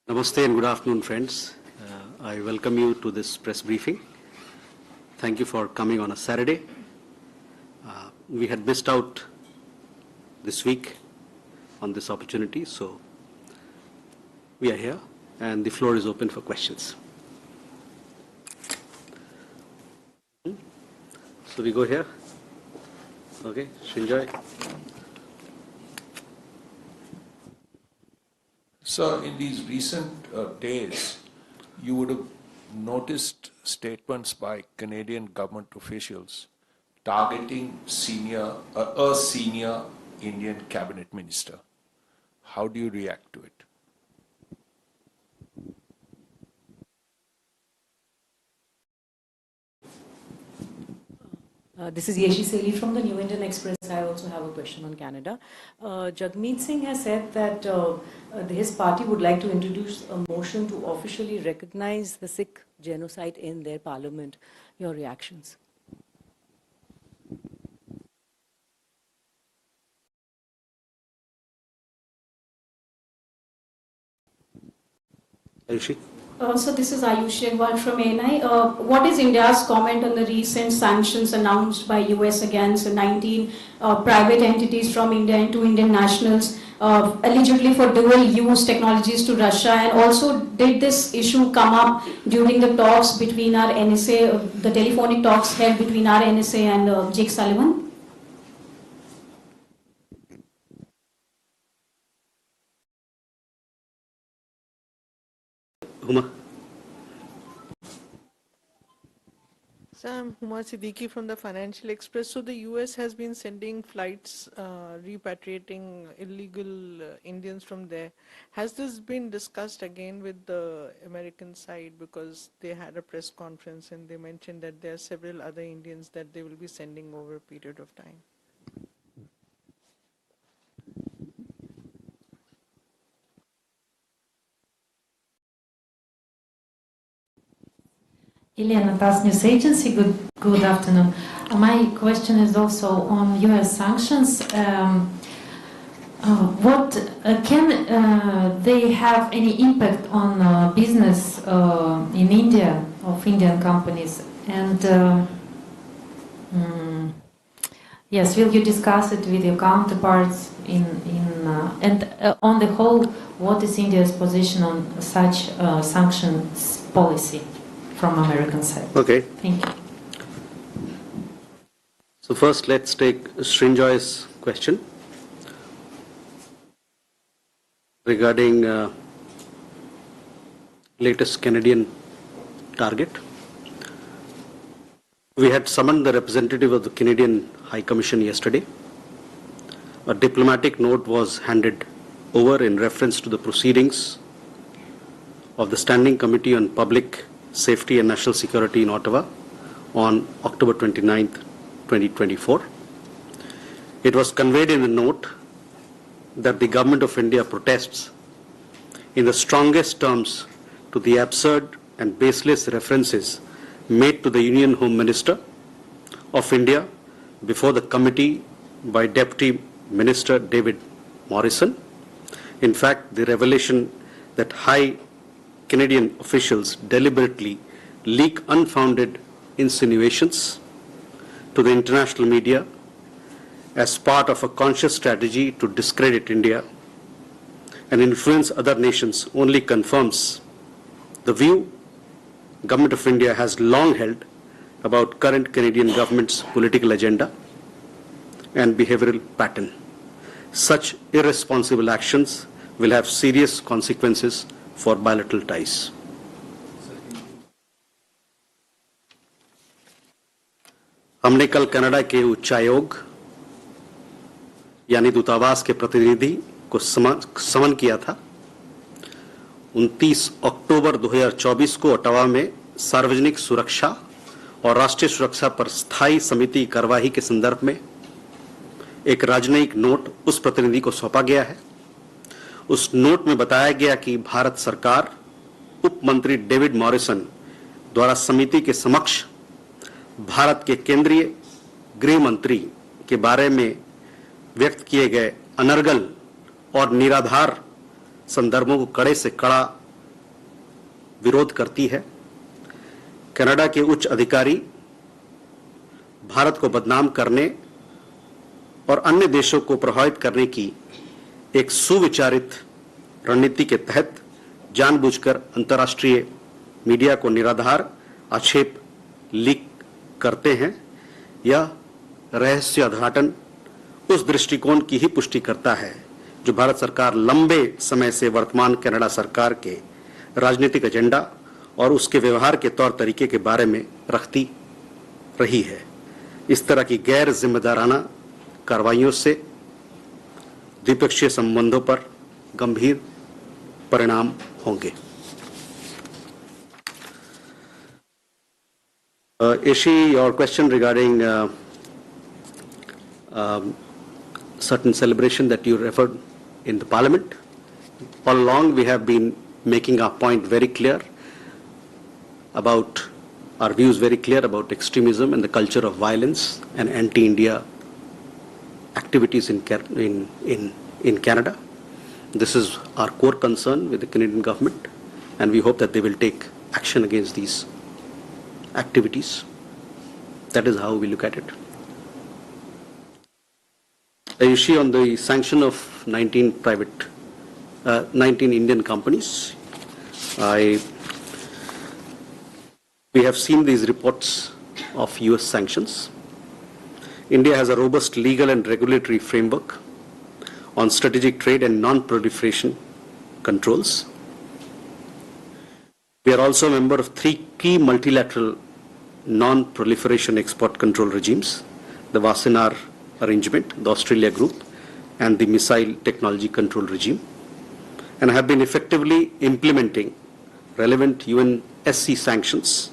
Namaste and good afternoon, friends. I welcome you to this press briefing. Thank you for coming on a Saturday. We had missed out this week on this opportunity, so we are here and the floor is open for questions. So we go here. Okay, Srinjoy. So in these recent days, you would have noticed statements by Canadian government officials targeting a senior Indian cabinet minister. How do you react to it? This is Yeshi Seli from the New Indian Express. I also have a question on Canada. Jagmeet Singh has said that his party would like to introduce a motion to officially recognize the Sikh genocide in their parliament. Your reactions? Ayushi. So this is Ayushi Agrawal from MEA. What is India's comment on the recent sanctions announced by US against 19 private entities from India and 2 Indian nationals allegedly for dual-use technologies to Russia? And also, did this issue come up during the talks between our NSA, the telephonic talks held between our NSA and Jake Sullivan? Huma. So I'm Huma Siddiqui from the Financial Express. So the US has been sending flights repatriating illegal Indians from there. Has this been discussed again with the American side, because they had a press conference and they mentioned that there are several other Indians that they will be sending over a period of time? Elena, TASS News Agency, good afternoon. My question is also on US sanctions. Can they have any impact on business in India of Indian companies? And yes, will you discuss it with your counterparts and on the whole, what is India's position on such sanctions policy from American side? Okay. Thank you. So first, let's take Srinjoy's question regarding latest Canadian target. We had summoned the representative of the Canadian High Commission yesterday. A diplomatic note was handed over in reference to the proceedings of the Standing Committee on Public Safety and National Security in Ottawa on October 29th, 2024. It was conveyed in the note that the Government of India protests in the strongest terms to the absurd and baseless references made to the Union Home Minister of India before the committee by Deputy Minister David Morrison. In fact, the revelation that high Canadian officials deliberately leak unfounded insinuations to the international media as part of a conscious strategy to discredit India and influence other nations only confirms the view Government of India has long held about current Canadian government's political agenda and behavioral pattern. Such irresponsible actions will have serious consequences for bilateral ties. हमने कल Canada के उच्चायोग यानी दूतावास के प्रतिनिधि को समन किया था। 29 अक्टूबर 2024 को ओटावा में सार्वजनिक सुरक्षा और राष्ट्रीय सुरक्षा पर स्थायी समिति कार्यवाही के संदर्भ में एक राजनयिक नोट उस प्रतिनिधि को सौंपा गया है। उस नोट में बताया गया कि भारत सरकार उप मंत्री डेविड मॉरिसन द्वारा समिति के समक्ष भारत के केंद्रीय गृह मंत्री के बारे में व्यक्त किए गए अनर्गल और निराधार संदर्भों को कड़े से कड़ा विरोध करती है। कनाडा के उच्च अधिकारी भारत को बदनाम करने और अन्य देशों को प्रभावित करने की एक सुविचारित रणनीति के तहत जानबूझकर अंतर्राष्ट्रीय मीडिया को निराधार आक्षेप लीक करते हैं। यह रहस्योद्घाटन उस दृष्टिकोण की ही पुष्टि करता है जो भारत सरकार लंबे समय से वर्तमान कनाडा सरकार के राजनीतिक एजेंडा और उसके व्यवहार के तौर तरीके के बारे में रखती रही है। इस तरह की गैर जिम्मेदाराना कार्रवाइयों से द्विपक्षीय संबंधों पर गंभीर परिणाम होंगे। Ishi, your question regarding certain celebration that you referred in the Parliament. All along we have been making our point very clear about our views very clear about extremism and the culture of violence and anti-India activities in Canada. This is our core concern with the Canadian government, and we hope that they will take action against these activities. That is how we look at it. The issue on the sanction of 19 Indian companies. We have seen these reports of US sanctions. India has a robust legal and regulatory framework on strategic trade and non-proliferation controls. We are also a member of 3 key multilateral non-proliferation export control regimes, the Wassenaar Arrangement, the Australia Group, and the Missile Technology Control Regime, and have been effectively implementing relevant UNSC sanctions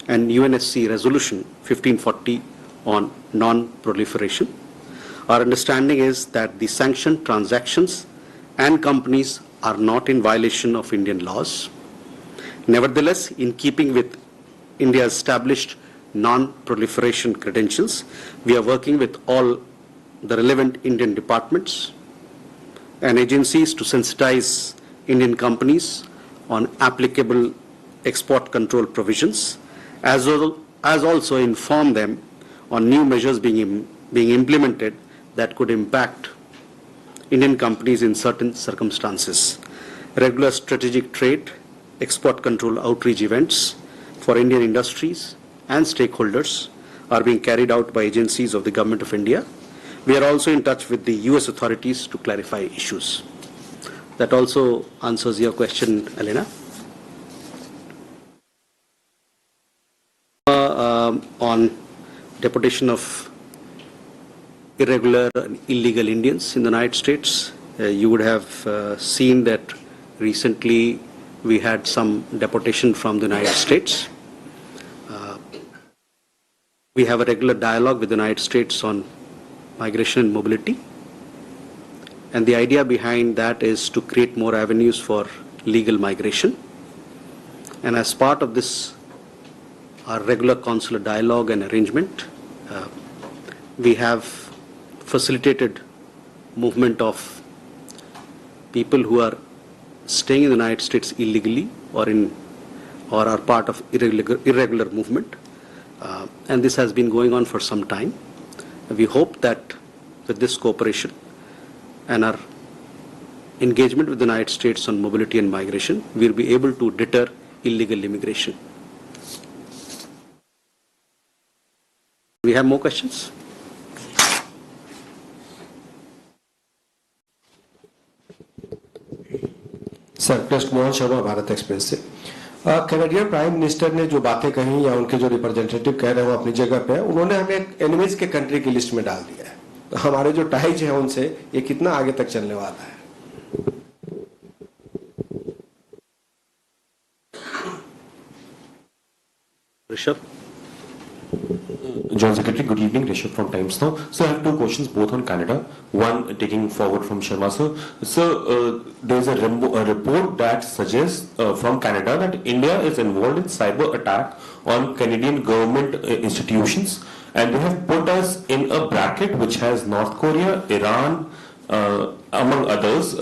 and UNSC Resolution 1540 on non-proliferation. Our understanding is that the sanctioned transactions and companies are not in violation of Indian laws. Nevertheless, in keeping with India's established non-proliferation credentials, we are working with all the relevant Indian departments and agencies to sensitize Indian companies on applicable export control provisions, as well as also inform them on new measures being implemented that could impact Indian companies in certain circumstances. Regular strategic trade, export control outreach events for Indian industries and stakeholders are being carried out by agencies of the Government of India. We are also in touch with the US authorities to clarify issues. That also answers your question, Elena. On deportation of irregular and illegal Indians in the United States, you would have seen that recently we had some deportation from the United States. We have a regular dialogue with the United States on migration and mobility. And the idea behind that is to create more avenues for legal migration. And as part of this, our regular consular dialogue and arrangement, we have facilitated movement of people who are staying in the United States illegally or are part of irregular movement. And this has been going on for some time. We hope that with this cooperation and our engagement with the United States on mobility and migration, we will be able to deter illegal immigration. We have more questions? Sir Krishna Mohan Sharma Bharat express से। Canadian prime minister ने जो बातें कही या उनके जो representative कह रहे हैं वो अपनी जगह पे है, उन्होंने हमें एक एनिमीज के कंट्री की लिस्ट में डाल दिया है। तो हमारे जो टाइज है उनसे ये कितना आगे तक चलने वाला है? Rishabh. Joint Secretary, good evening. Rishabh from Times Now. So I have 2 questions, both on Canada. One taking forward from Sharma sir. Sir, there is a report that suggests from Canada that India is involved in cyber attack on Canadian government institutions, and they have put us in a bracket which has North Korea, Iran, among others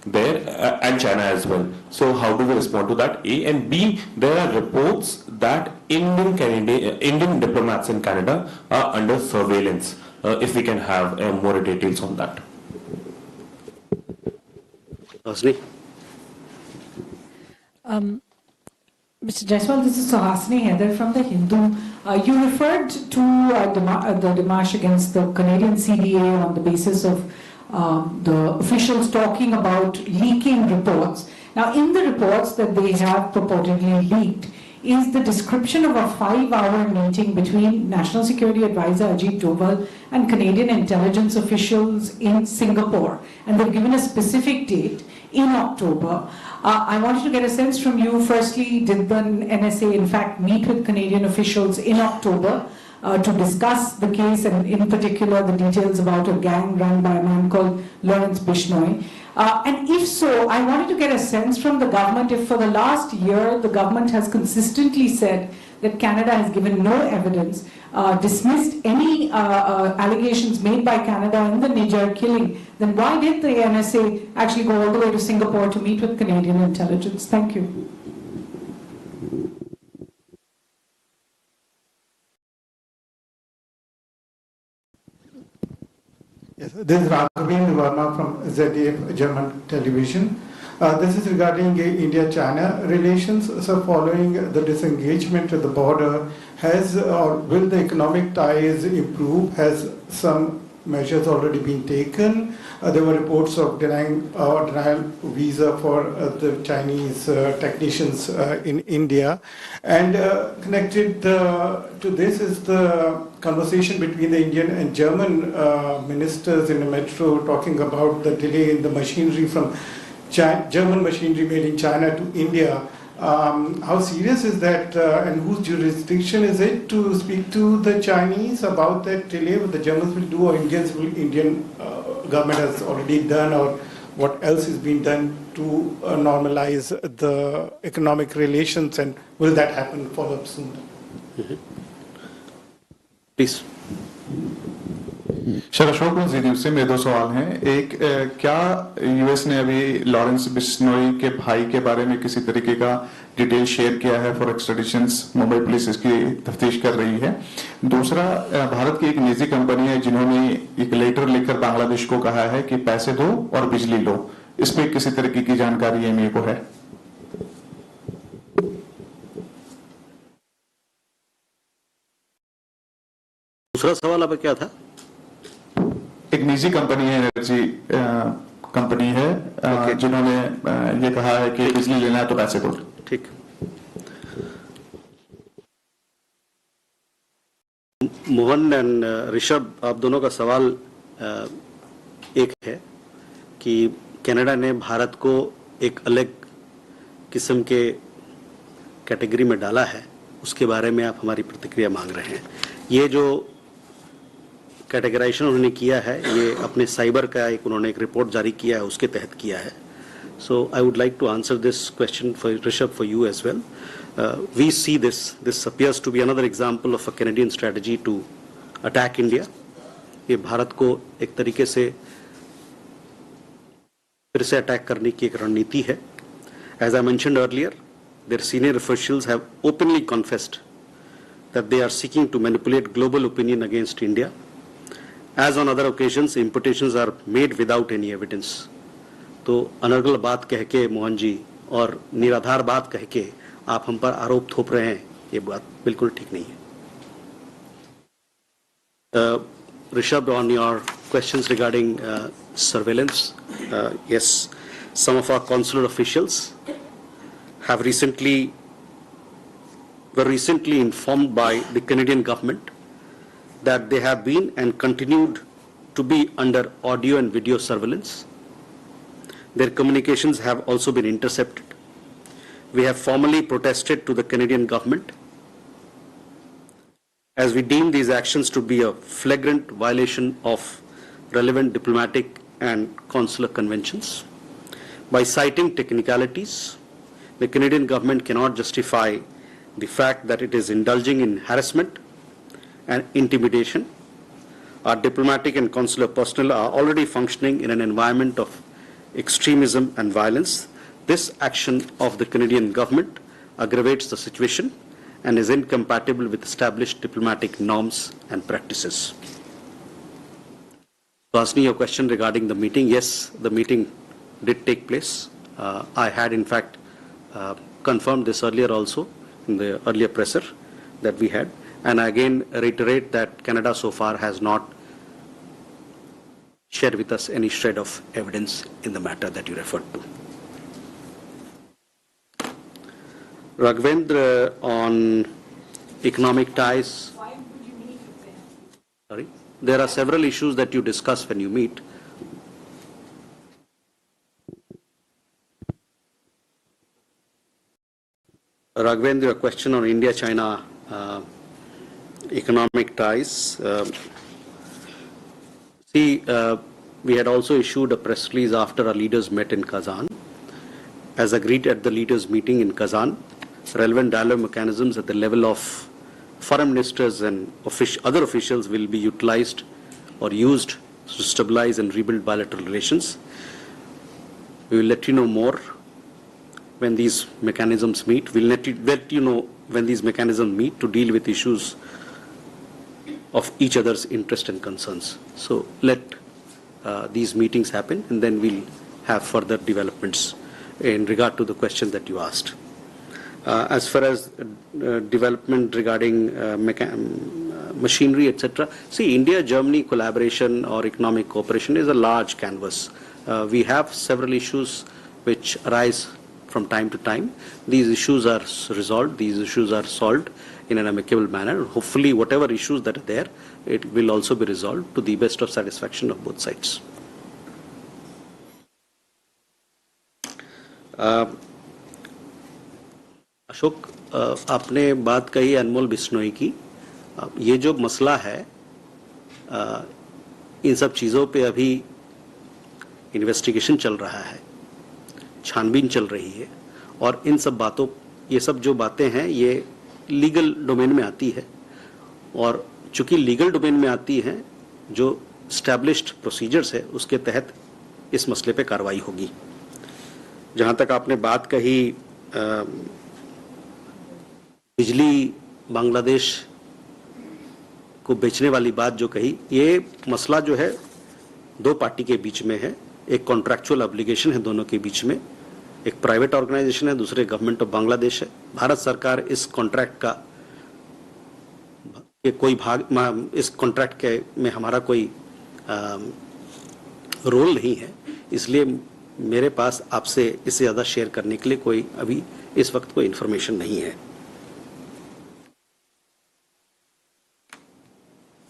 there and China as well. So how do we respond to that? A, and B, there are reports that Indian diplomats in Canada are under surveillance. If we can have more details on that. Rosni? Mr. Jaiswal, this is Suhasini Heather from The Hindu. You referred to the demarche against the Canadian CDA on the basis of the officials talking about leaking reports. Now, in the reports that they have purportedly leaked is the description of a 5-hour meeting between National Security Advisor Ajit Doval and Canadian intelligence officials in Singapore. And they've given a specific date in October. I wanted to get a sense from you, firstly, did the NSA in fact meet with Canadian officials in October to discuss the case and in particular the details about a gang run by a man called Lawrence Bishnoi? And if so, I wanted to get a sense from the government if for the last year the government has consistently said that Canada has given no evidence, dismissed any allegations made by Canada in the Niger killing, then why did the NSA actually go all the way to Singapore to meet with Canadian intelligence? Thank you. Yes, this is Raghavendra Verma from ZDF German television. This is regarding India-China relations. So following the disengagement at the border, will the economic ties improve? Has some measures already been taken? There were reports of denial visa for the Chinese technicians in India. And connected to this is the conversation between the Indian and German ministers in the metro talking about the delay in the machinery from German machinery made in China to India. How serious is that and whose jurisdiction is it to speak to the Chinese about that delay? What the Germans will do or Indian government has already done, or what else is being done to normalize the economic relations, and will that happen follow up soon? Please. Sir Ashok ji से मेरे 2 सवाल हैं। एक, क्या US ने अभी Lawrence Bishnoi के भाई के बारे में किसी तरीके का डिटेल शेयर किया है फॉर एक्सट्रेडिशंस? मुंबई पुलिस इसकी तफ्तीश कर रही है। दूसरा, भारत की एक निजी कंपनी है जिन्होंने एक लेटर लिखकर बांग्लादेश को कहा है कि पैसे दो और बिजली लो, इसमें किसी तरीके की जानकारी एमईए को है? दूसरा सवाल अब क्या था? एक निजी कंपनी है, एनर्जी कंपनी है, जिन्होंने ये कहा है कि बिजली लेना है तो पैसे दो। ठीक। मोहन एंड ऋषभ, आप दोनों का सवाल एक है कि कनाडा ने भारत को एक अलग किस्म के कैटेगरी में डाला है, उसके बारे में आप हमारी प्रतिक्रिया मांग रहे हैं। ये जो कैटेगराइजेशन उन्होंने किया है, ये अपने साइबर का उन्होंने एक रिपोर्ट जारी किया है, उसके तहत किया है। So I would like to answer this question for Rishabh, for you as well. We see this appears to be another example of a Canadian strategy to attack India. ये भारत को एक तरीके से फिर से अटैक करने की एक रणनीति है। As I mentioned earlier, their senior officials have openly confessed that they are seeking to manipulate global opinion against India. As on other occasions, imputations are made without any evidence. तो अनर्गल बात कह के मोहन जी और निराधार बात कह के आप हम पर आरोप थोप रहे हैं, ये बात बिल्कुल ठीक नहीं है। Rishabh, on your questions regarding surveillance, yes, some of our consular officials were recently informed by the Canadian government that they have been and continued to be under audio and video surveillance. Their communications have also been intercepted. We have formally protested to the Canadian government as we deem these actions to be a flagrant violation of relevant diplomatic and consular conventions. By citing technicalities, the Canadian government cannot justify the fact that it is indulging in harassment and intimidation Our diplomatic and consular personnel are already functioning in an environment of extremism and violence. This action of the Canadian government aggravates the situation and is incompatible with established diplomatic norms and practices. To answer your question regarding the meeting, yes, the meeting did take place. I had, in fact, confirmed this earlier also in the earlier presser that we had. And I again reiterate that Canada so far has not shared with us any shred of evidence in the matter that you referred to. Raghavendra, on economic ties. Why would you meet with them? Sorry? There are several issues that you discuss when you meet. Raghavendra, a question on India-China economic ties. We had also issued a press release after our leaders met in Kazan. As agreed at the leaders' meeting in Kazan, relevant dialogue mechanisms at the level of foreign ministers and other officials will be utilized or used to stabilize and rebuild bilateral relations. We will let you know more when these mechanisms meet. We'll let you know when these mechanisms meet to deal with issues of each other's interest and concerns. So let these meetings happen, and then we'll have further developments in regard to the question that you asked. As far as development regarding machinery, etc., see, India-Germany collaboration or economic cooperation is a large canvas. We have several issues which arise from time to time. These issues are resolved, these issues are solved in an amicable manner. Hopefully, whatever issues that are there, it will also be resolved to the best of satisfaction of both sides. Ashok, आपने बात कही अनमोल बिश्नोई की. ये जो मसला है, इन सब चीज़ों पे अभी इन्वेस्टिगेशन चल रहा है, छानबीन चल रही है, और इन सब बातों, ये सब जो बातें हैं ये लीगल डोमेन में आती है, और चूंकि लीगल डोमेन में आती हैं, जो स्टैब्लिश्ड प्रोसीजर्स है उसके तहत इस मसले पे कार्रवाई होगी. जहाँ तक आपने बात कही बिजली बांग्लादेश को बेचने वाली बात जो कही, ये मसला जो है दो पार्टी के बीच में है. एक कॉन्ट्रैक्चुअल ऑब्लिगेशन है दोनों के बीच में, एक प्राइवेट ऑर्गेनाइजेशन है, दूसरे गवर्नमेंट ऑफ बांग्लादेश है. भारत सरकार इस कॉन्ट्रैक्ट का कोई भाग, इस कॉन्ट्रैक्ट के में हमारा कोई रोल नहीं है, इसलिए मेरे पास आपसे इससे ज़्यादा शेयर करने के लिए कोई अभी इस वक्त कोई इन्फॉर्मेशन नहीं है.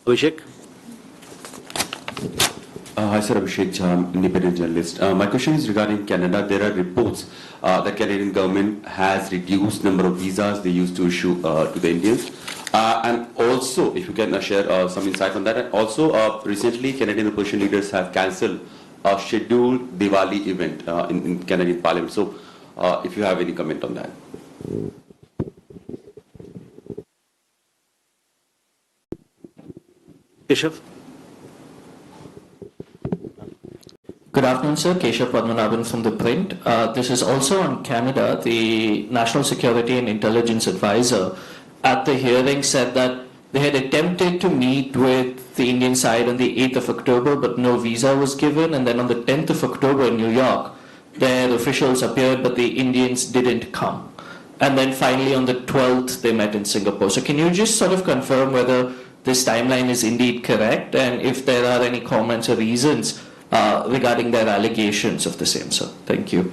अभिषेक. Hi, sir. Abhishek Jha, independent journalist. My question is regarding Canada. There are reports that Canadian government has reduced number of visas they used to issue to the Indians. And also, if you can share some insight on that. And also, recently, Canadian opposition leaders have cancelled a scheduled Diwali event in Canadian Parliament. So, if you have any comment on that. Keshav. Good afternoon, sir. Keshav Padmanabhan from The Print. This is also on Canada. The National Security and Intelligence Advisor at the hearing said that they had attempted to meet with the Indian side on the 8th of October, but no visa was given. And then on the 10th of October in New York, their officials appeared, but the Indians didn't come. And then finally on the 12th, they met in Singapore. So can you just sort of confirm whether this timeline is indeed correct, and if there are any comments or reasons regarding their allegations of the same, sir? Thank you.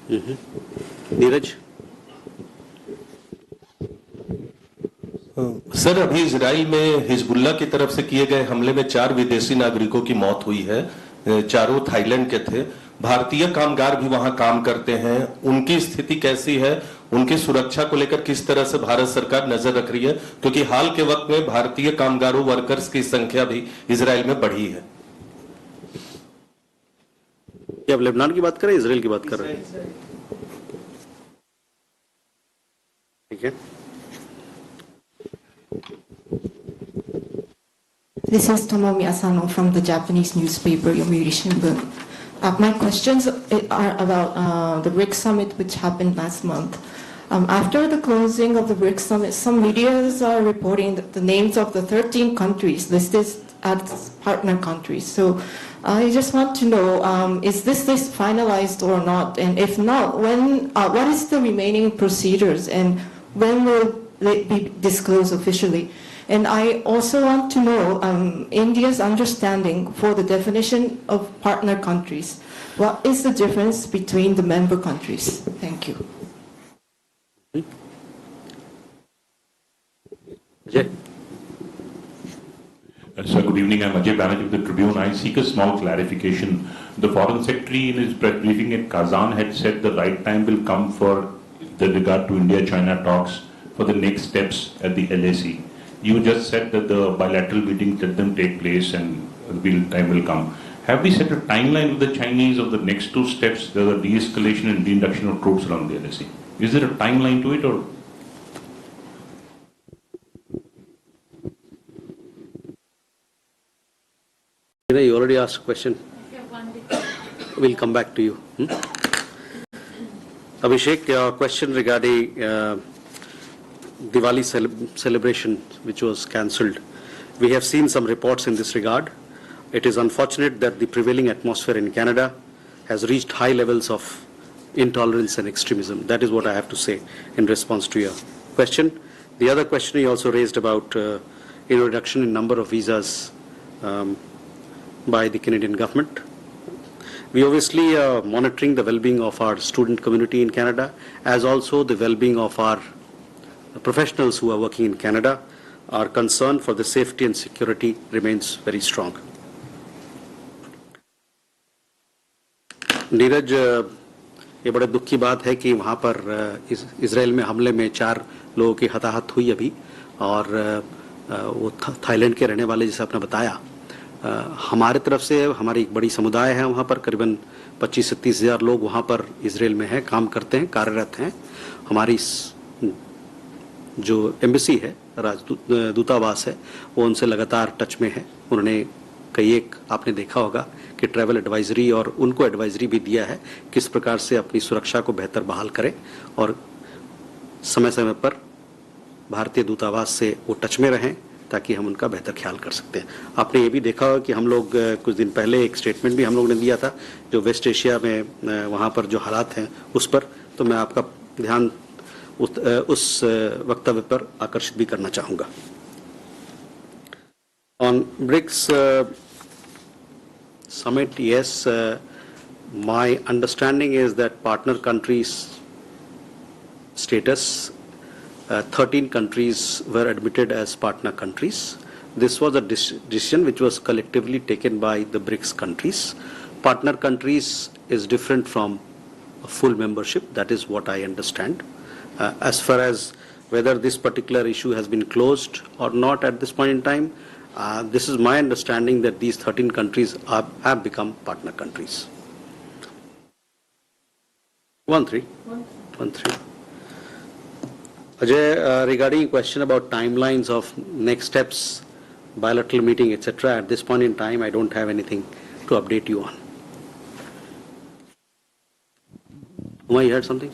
Neeraj. Sir, अभी Israel में Hezbollah की तरफ से किए गए हमले में 4 विदेशी नागरिकों की मौत हुई है. चारों थाईलैंड के थे. भारतीय कामगार भी वहां काम करते हैं. उनकी स्थिति कैसी है? उनकी सुरक्षा को लेकर किस तरह से भारत सरकार नजर रख रही है? क्योंकि हाल के वक्त में भारतीय कामगारों वर्कर्स की संख्या भी इजराइल में बढ़ी है. क्या आप लेबनान की बात कर रहे हैं, इजराइल की बात कर रहे हैं? ठीक है. This is Tomomi Asano from the Japanese newspaper Yomiuri Shimbun. My questions are about the BRICS summit which happened last month. After the closing of the BRICS summit, some medias are reporting that the names of the 13 countries listed as partner countries. So I just want to know, is this list finalized or not? And if not, what is the remaining procedures and when will it be disclosed officially? And I also want to know India's understanding for the definition of partner countries. What is the difference between the member countries? Thank you. Ajay. Sir, good evening. I'm Ajay Banerjee of the Tribune. I seek a small clarification. The Foreign Secretary in his press briefing at Kazan had said the right time will come for the regard to India-China talks for the next steps at the LAC. You just said that the bilateral meetings, let them take place and time will come. Have we set a timeline with the Chinese of the next two steps, the de-escalation and de-induction of troops around the LAC? Is there a timeline to it or? You already asked a question. We'll come back to you. Abhishek, your question regarding Diwali celebration, which was cancelled. We have seen some reports in this regard. It is unfortunate that the prevailing atmosphere in Canada has reached high levels of intolerance and extremism. That is what I have to say in response to your question. The other question you also raised about reduction in number of visas by the Canadian government. We obviously are monitoring the well-being of our student community in Canada, as also the well-being of our professionals who are working in Canada. Our concern for the safety and security remains very strong. Neeraj, ये बड़े दुख की बात है कि वहाँ पर Israel में हमले में 4 लोगों की हताहत हुई अभी, और वो थाईलैंड के रहने वाले, जैसे आपने बताया, हमारे तरफ से हमारी एक बड़ी समुदाय है वहाँ पर, करीबन 25 से 30 हज़ार लोग वहाँ पर इजराइल में हैं, काम करते हैं, कार्यरत हैं. हमारी जो एम्बेसी है, दूतावास है, वो उनसे लगातार टच में है. उन्होंने कई एक आपने देखा होगा कि ट्रैवल एडवाइजरी और उनको एडवाइजरी भी दिया है किस प्रकार से अपनी सुरक्षा को बेहतर बहाल करें, और समय समय पर भारतीय दूतावास से वो टच में रहें ताकि हम उनका बेहतर ख्याल कर सकते हैं. आपने ये भी देखा होगा कि हम लोग कुछ दिन पहले एक स्टेटमेंट भी हम लोग ने दिया था जो वेस्ट एशिया में वहाँ पर जो हालात हैं उस पर, तो मैं आपका ध्यान उस वक्तव्य पर आकर्षित भी करना चाहूँगा. On BRICS summit, yes, my understanding is that partner countries status, 13 countries were admitted as partner countries. This was a decision which was collectively taken by the BRICS countries. Partner countries is different from a full membership, that is what I understand. As far as whether this particular issue has been closed or not at this point in time, this is my understanding that these 13 countries have become partner countries. 1-3. Ajay, regarding a question about timelines of next steps, bilateral meeting, etc., at this point in time, I don't have anything to update you on. Uma, you had something?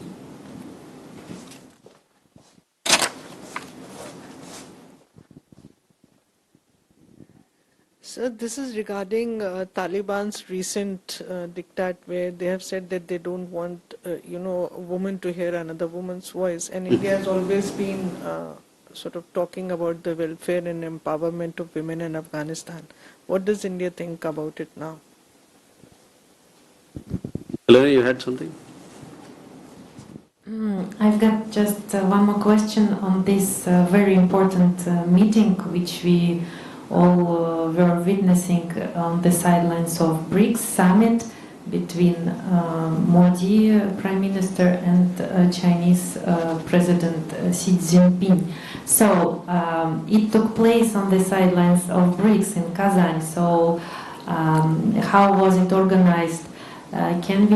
So this is regarding Taliban's recent diktat, where they have said that they don't want, a woman to hear another woman's voice. And India has always been sort of talking about the welfare and empowerment of women in Afghanistan. What does India think about it now? Elena, you had something? I've got just one more question on this very important meeting which we all were witnessing on the sidelines of BRICS summit between Modi, Prime Minister, and Chinese President Xi Jinping. So it took place on the sidelines of BRICS in Kazan. So how was it organized? Can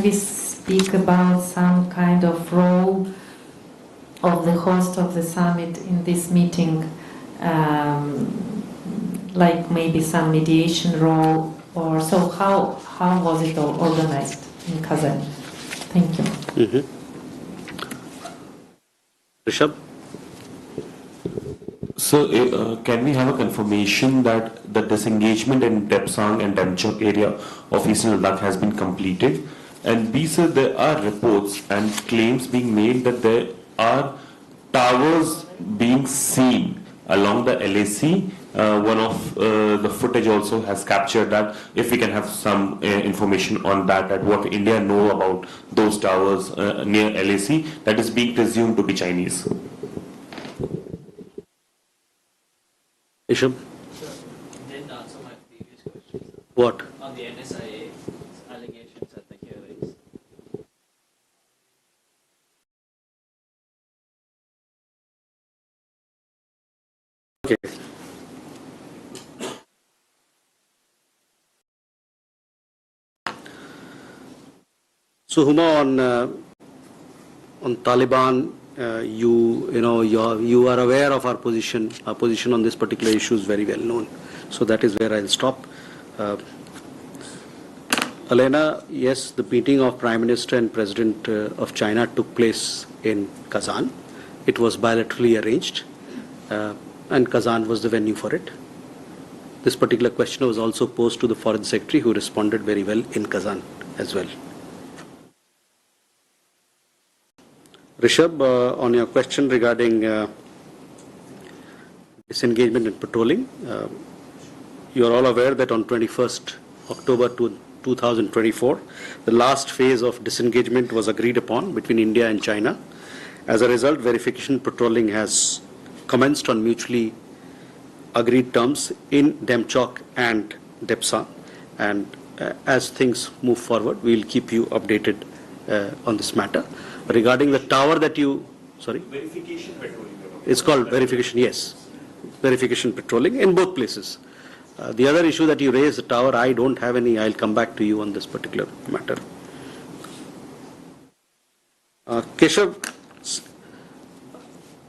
we speak about some kind of role of the host of the summit in this meeting? like maybe some mediation role, or so how was it all organized in Kazan? Thank you. Rishabh? So, can we have a confirmation that the disengagement in Depsang and Demchok area of Eastern Ladakh has been completed? And B, sir, there are reports and claims being made that there are towers being seen along the LAC. One of the footage also has captured that. If we can have some information on that, at what India know about those towers near LAC that is being presumed to be Chinese. Rishabh? Sir, didn't answer my previous question. What? On the NSIA allegations at the hearings. Okay. So Huma, on Taliban, you are aware of our position. Our position on this particular issue is very well known. So that is where I'll stop. Elena, yes, the meeting of Prime Minister and President of China took place in Kazan. It was bilaterally arranged, and Kazan was the venue for it. This particular question was also posed to the Foreign Secretary, who responded very well in Kazan as well. Rishabh, on your question regarding disengagement and patrolling, you are all aware that on 21st October 2024, the last phase of disengagement was agreed upon between India and China. As a result, verification patrolling has commenced on mutually agreed terms in Demchok and Depsang. And as things move forward, we will keep you updated on this matter. Regarding the tower that you, sorry? Verification patrolling. It's called verification, yes. Verification patrolling in both places. The other issue that you raised, the tower, I don't have any. I'll come back to you on this particular matter. Keshav,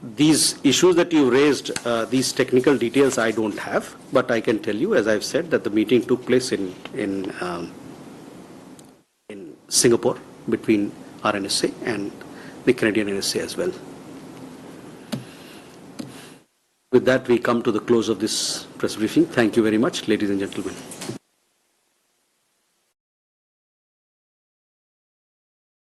these issues that you raised, these technical details I don't have, but I can tell you, as I've said, that the meeting took place in Singapore between our NSA and the Canadian NSA as well. With that, we come to the close of this press briefing. Thank you very much, ladies and gentlemen.